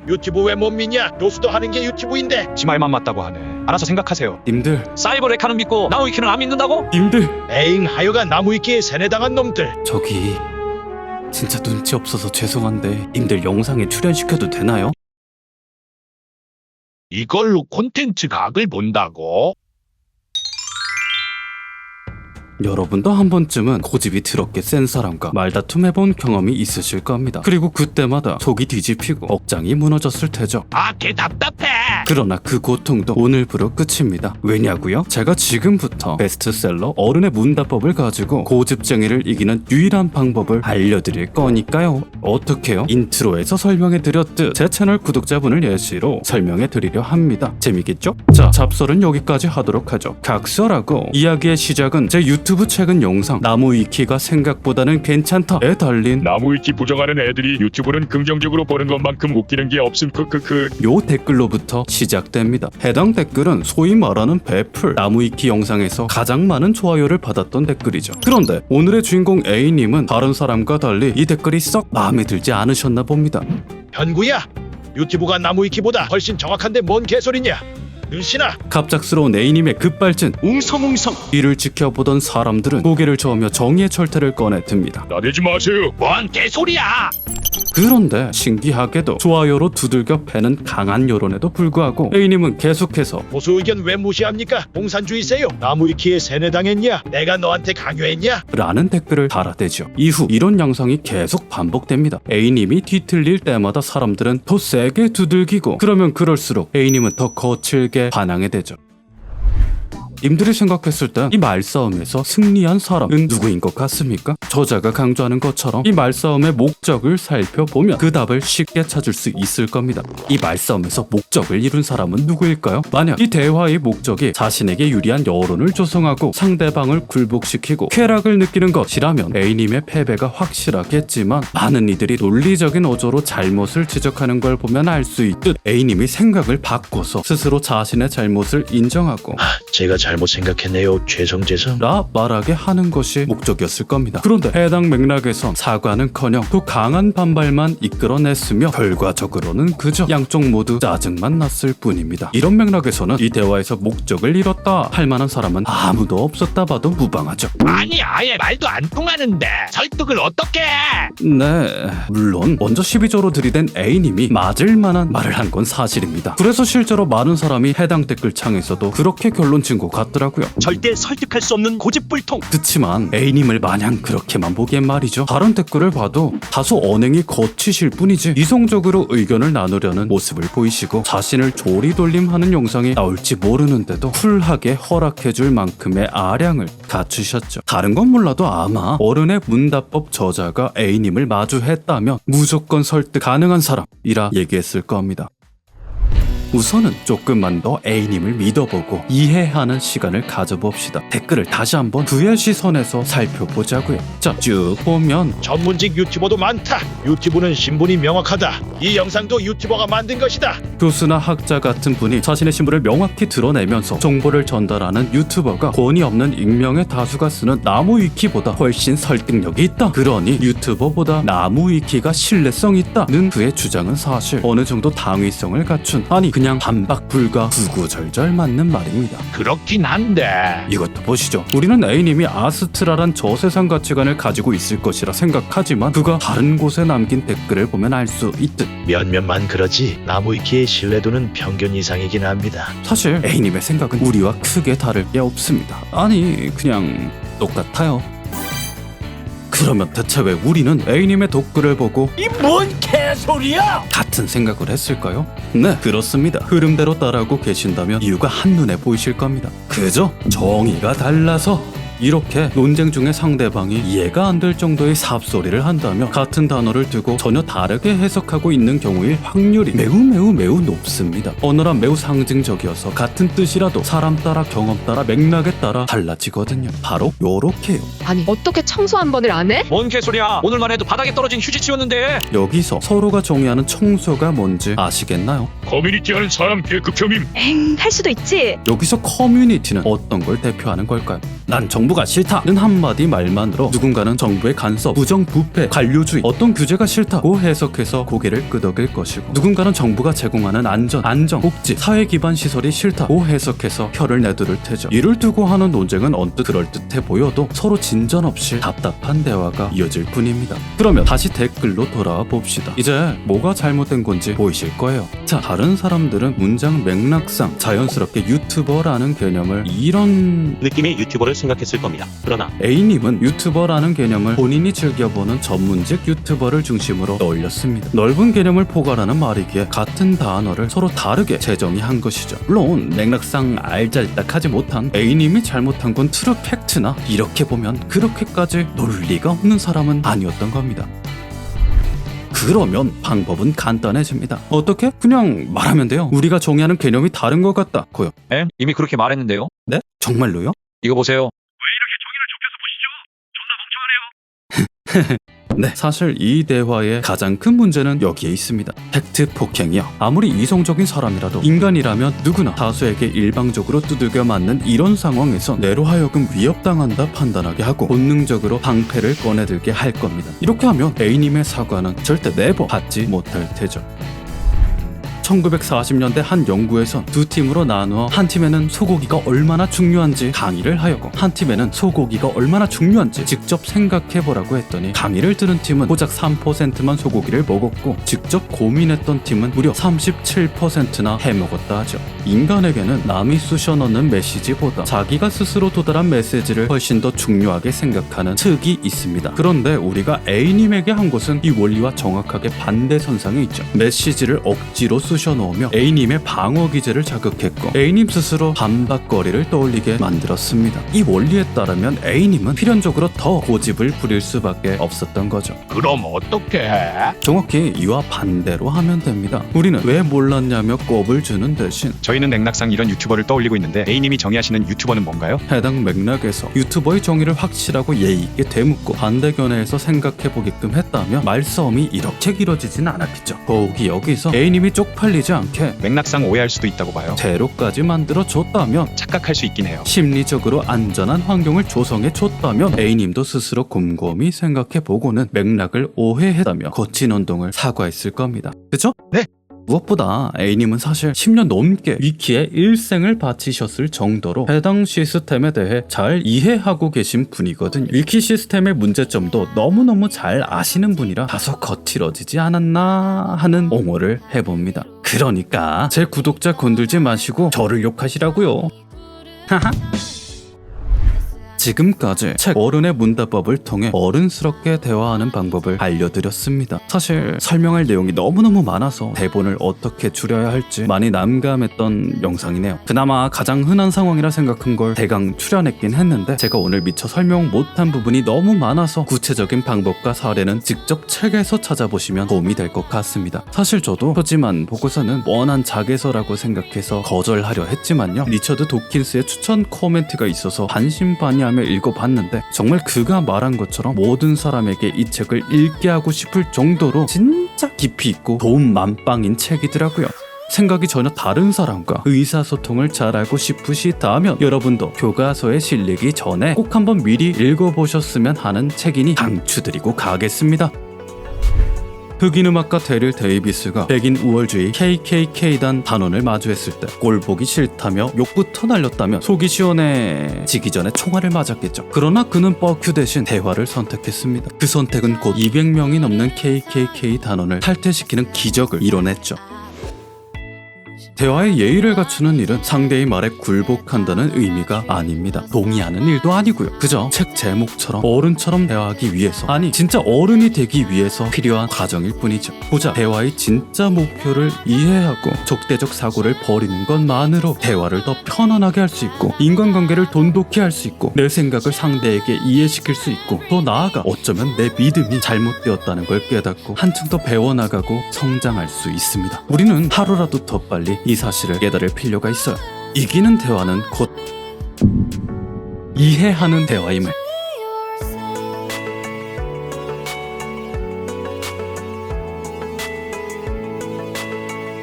유튜브 왜 못 믿냐? 교수도 하는 게 유튜브인데. 지 말만 맞다고 하네. 알아서 생각하세요. 님들, 사이버 레카는 믿고 나무위키는 안 믿는다고? 님들, 에잉 하여가 나무위키에 세뇌당한 놈들. 저기 진짜 눈치 없어서 죄송한데 님들 영상에 출연시켜도 되나요? 이걸로 콘텐츠 각을 본다고? 여러분도 한 번쯤은 고집이 더럽게 센 사람과 말다툼해본 경험이 있으실 겁니다. 그리고 그때마다 속이 뒤집히고 억장이 무너졌을 테죠. 아, 개 답답해. 그러나 그 고통도 오늘부로 끝입니다. 왜냐고요? 제가 지금부터 베스트셀러 어른의 문답법을 가지고 고집쟁이를 이기는 유일한 방법을 알려드릴 거니까요. 어떻게요? 인트로에서 설명해드렸듯 제 채널 구독자분을 예시로 설명해드리려 합니다. 재미겠죠? 자, 잡설은 여기까지 하도록 하죠. 각설하고 이야기의 시작은 제 유튜브 최근 영상 나무위키가 생각보다는 괜찮다에 달린 나무위키 부정하는 애들이 유튜브는 긍정적으로 보는 것만큼 웃기는 게 없음 크크크. 요 댓글로부터 시작됩니다. 해당 댓글은 소위 말하는 배풀 나무위키 영상에서 가장 많은 좋아요를 받았던 댓글이죠. 그런데 오늘의 주인공 A님은 다른 사람과 달리 이 댓글이 썩 마음에 들지 않으셨나 봅니다. 현구야, 유튜브가 나무위키보다 훨씬 정확한데 뭔 개소리냐? 은신아, 갑작스러운 A님의 급발진, 웅성웅성. 이를 지켜보던 사람들은 고개를 저으며 정의의 철퇴를 꺼내 듭니다. 나대지 마세요. 뭔 개소리야? 그런데 신기하게도 좋아요로 두들겨 패는 강한 여론에도 불구하고 A님은 계속해서 보수 의견 왜 무시합니까? 공산주의세요. 나무위키에 세뇌당했냐? 내가 너한테 강요했냐? 라는 댓글을 달아대죠. 이후 이런 양상이 계속 반복됩니다. A님이 뒤틀릴 때마다 사람들은 더 세게 두들기고, 그러면 그럴수록 A님은 더 거칠게 반항게 되죠. 님들이 생각했을 땐 이 말싸움에서 승리한 사람은 누구인 것 같습니까? 저자가 강조하는 것처럼 이 말싸움의 목적을 살펴보면 그 답을 쉽게 찾을 수 있을 겁니다. 이 말싸움에서 목적을 이룬 사람은 누구일까요? 만약 이 대화의 목적이 자신에게 유리한 여론을 조성하고 상대방을 굴복시키고 쾌락을 느끼는 것이라면 A님의 패배가 확실하겠지만, 많은 이들이 논리적인 어조로 잘못을 지적하는 걸 보면 알 수 있듯 A님이 생각을 바꿔서 스스로 자신의 잘못을 인정하고 제가 잘못 생각했네요. 죄송. 라 말하게 하는 것이 목적이었을 겁니다. 그런데 해당 맥락에선 사과는커녕 더 강한 반발만 이끌어냈으며 결과적으로는 그저 양쪽 모두 짜증만 났을 뿐입니다. 이런 맥락에서는 이 대화에서 목적을 잃었다 할 만한 사람은 아무도 없었다 봐도 무방하죠. 아니, 아예 말도 안 통하는데 설득을 어떻게 해? 네, 물론 먼저 시비조로 들이댄 A님이 맞을 만한 말을 한 건 사실입니다. 그래서 실제로 많은 사람이 해당 댓글창에서도 그렇게 결론 진 것 같더라고요. 절대 설득할 수 없는 고집불통. 그치만 A님을 마냥 그렇게만 보기엔 말이죠. 다른 댓글을 봐도 다소 언행이 거치실 뿐이지 이성적으로 의견을 나누려는 모습을 보이시고, 자신을 조리돌림하는 영상이 나올지 모르는데도 쿨하게 허락해줄 만큼의 아량을 갖추셨죠. 다른 건 몰라도 아마 어른의 문답법 저자가 A님을 마주했다면 무조건 설득 가능한 사람이라 얘기했을 겁니다. 우선은 조금만 더 A님을 믿어보고 이해하는 시간을 가져봅시다. 댓글을 다시 한번 그의 시선에서 살펴보자고요. 자, 쭉 보면 전문직 유튜버도 많다. 유튜브는 신분이 명확하다. 이 영상도 유튜버가 만든 것이다. 교수나 학자 같은 분이 자신의 신분을 명확히 드러내면서 정보를 전달하는 유튜버가 권위 없는 익명의 다수가 쓰는 나무위키보다 훨씬 설득력이 있다. 그러니 유튜버보다 나무위키가 신뢰성 있다는 그의 주장은 사실 어느 정도 당위성을 갖춘, 아니 그냥 반박 불가 구구절절 맞는 말입니다. 그렇긴 한데 이것도 보시죠. 우리는 A님이 아스트라란 저세상 가치관을 가지고 있을 것이라 생각하지만 그가 다른 곳에 남긴 댓글을 보면 알 수 있듯 몇몇만 그러지 나무위키의 신뢰도는 평균 이상이긴 합니다. 사실 A님의 생각은 우리와 크게 다를 게 없습니다. 아니 그냥 똑같아요. 그러면 대체 왜 우리는 A님의 댓글을 보고 이 뭔 개소리야? 같은 생각을 했을까요? 네, 그렇습니다. 흐름대로 따라하고 계신다면 이유가 한눈에 보이실 겁니다. 그저 정의가 달라서. 이렇게 논쟁 중에 상대방이 이해가 안 될 정도의 삽소리를 한다면 같은 단어를 두고 전혀 다르게 해석하고 있는 경우일 확률이 매우 높습니다. 언어란 매우 상징적이어서 같은 뜻이라도 사람 따라 경험 따라 맥락에 따라 달라지거든요. 바로 요렇게요. 아니 어떻게 청소 한 번을 안 해? 뭔 개소리야? 오늘만 해도 바닥에 떨어진 휴지 치웠는데. 여기서 서로가 정의하는 청소가 뭔지 아시겠나요? 커뮤니티 하는 사람 개극혐임. 할 수도 있지. 여기서 커뮤니티는 어떤 걸 대표하는 걸까요? 난 정말 정부가 싫다는 한마디 말만으로 누군가는 정부의 간섭, 부정부패, 관료주의, 어떤 규제가 싫다고 해석해서 고개를 끄덕일 것이고 누군가는 정부가 제공하는 안전, 안정, 복지, 사회 기반 시설이 싫다고 해석해서 혀를 내두를 테죠. 이를 두고 하는 논쟁은 언뜻 그럴듯해 보여도 서로 진전 없이 답답한 대화가 이어질 뿐입니다. 그러면 다시 댓글로 돌아와 봅시다. 이제 뭐가 잘못된 건지 보이실 거예요. 자, 다른 사람들은 문장 맥락상 자연스럽게 유튜버라는 개념을 이런 느낌의 유튜버를 생각했을 겁니다. 그러나 A님은 유튜버라는 개념을 본인이 즐겨보는 전문직 유튜버를 중심으로 떠올렸습니다. 넓은 개념을 포괄하는 말이기에 같은 단어를 서로 다르게 재정의한 것이죠. 물론 맥락상 알잘딱하지 못한 A님이 잘못한 건 트루 팩트나 이렇게 보면 그렇게까지 논리가 없는 사람은 아니었던 겁니다. 그러면 방법은 간단해집니다. 어떻게? 그냥 말하면 돼요. 우리가 정의하는 개념이 다른 것 같다고요. 에? 이미 그렇게 말했는데요. 네? 정말로요? 이거 보세요. 네, 사실 이 대화의 가장 큰 문제는 여기에 있습니다. 팩트 폭행이야. 아무리 이성적인 사람이라도 인간이라면 누구나 다수에게 일방적으로 두들겨 맞는 이런 상황에서 내로 하여금 위협당한다 판단하게 하고 본능적으로 방패를 꺼내들게 할 겁니다. 이렇게 하면 A님의 사과는 절대 네버 받지 못할 테죠. 1940년대 한 연구에선 두 팀으로 나누어 한 팀에는 소고기가 얼마나 중요한지 강의를 하였고 한 팀에는 소고기가 얼마나 중요한지 직접 생각해보라고 했더니 강의를 들은 팀은 고작 3%만 소고기를 먹었고 직접 고민했던 팀은 무려 37%나 해먹었다 하죠. 인간에게는 남이 쑤셔넣는 메시지보다 자기가 스스로 도달한 메시지를 훨씬 더 중요하게 생각하는 특이 있습니다. 그런데 우리가 A님에게 한 것은 이 원리와 정확하게 반대선상에 있죠. 메시지를 억지로 쑤셔넣으며 A님의 방어 기제를 자극했고 A님 스스로 반박거리를 떠올리게 만들었습니다. 이 원리에 따르면 A님은 필연적으로 더 고집을 부릴 수밖에 없었던 거죠. 그럼 어떻게 해? 정확히 이와 반대로 하면 됩니다. 우리는 왜 몰랐냐며 꼽을 주는 대신 저희는 맥락상 이런 유튜버를 떠올리고 있는데 A님이 정의하시는 유튜버는 뭔가요? 해당 맥락에서 유튜버의 정의를 확실하고 예의 있게 되묻고 반대견해에서 생각해보게끔 했다면 말싸움이 이렇게 길어지진 않았겠죠. 더욱이 여기서 A님이 쪽팔리지 않게 맥락상 오해할 수도 있다고 봐요. 대로까지 만들어줬다면 착각할 수 있긴 해요. 심리적으로 안전한 환경을 조성해줬다면 A님도 스스로 곰곰이 생각해보고는 맥락을 오해했다며 거친 운동을 사과했을 겁니다. 그쵸? 네. 무엇보다 A님은 사실 10년 넘게 위키에 일생을 바치셨을 정도로 해당 시스템에 대해 잘 이해하고 계신 분이거든요. 위키 시스템의 문제점도 너무너무 잘 아시는 분이라 다소 거칠어지지 않았나 하는 옹호를 해봅니다. 그러니까 제 구독자 건들지 마시고 저를 욕하시라고요. 하하. 지금까지 책 어른의 문답법을 통해 어른스럽게 대화하는 방법을 알려드렸습니다. 사실 설명할 내용이 너무너무 많아서 대본을 어떻게 줄여야 할지 많이 난감했던 영상이네요. 그나마 가장 흔한 상황이라 생각한 걸 대강 추려냈긴 했는데 제가 오늘 미처 설명 못한 부분이 너무 많아서 구체적인 방법과 사례는 직접 책에서 찾아보시면 도움이 될 것 같습니다. 사실 저도 표지만 보고서는 뻔한 자개서라고 생각해서 거절하려 했지만요. 리처드 도킨스의 추천 코멘트가 있어서 반신반의하며 읽어봤는데 정말 그가 말한 것처럼 모든 사람에게 이 책을 읽게 하고 싶을 정도로 진짜 깊이 있고 도움 만빵인 책이더라고요. 생각이 전혀 다른 사람과 의사소통을 잘하고 싶으시다면 여러분도 교과서에 실리기 전에 꼭 한번 미리 읽어보셨으면 하는 책이니 강추드리고 가겠습니다. 흑인 음악가 데릴 데이비스가 백인 우월주의 KKK단 단원을 마주했을 때 꼴보기 싫다며 욕부터 날렸다며 속이 시원해지기 전에 총알을 맞았겠죠. 그러나 그는 뻑큐 대신 대화를 선택했습니다. 그 선택은 곧 200명이 넘는 KKK 단원을 탈퇴시키는 기적을 이뤄냈죠. 대화의 예의를 갖추는 일은 상대의 말에 굴복한다는 의미가 아닙니다. 동의하는 일도 아니고요. 그저 책 제목처럼 어른처럼 대화하기 위해서, 아니 진짜 어른이 되기 위해서 필요한 과정일 뿐이죠. 고작 대화의 진짜 목표를 이해하고 적대적 사고를 버리는 것만으로 대화를 더 편안하게 할 수 있고 인간관계를 돈독히 할 수 있고 내 생각을 상대에게 이해시킬 수 있고 더 나아가 어쩌면 내 믿음이 잘못되었다는 걸 깨닫고 한층 더 배워나가고 성장할 수 있습니다. 우리는 하루라도 더 빨리 이 사실을 깨달을 필요가 있어요. 이기는 대화는 곧 이해하는 대화임을.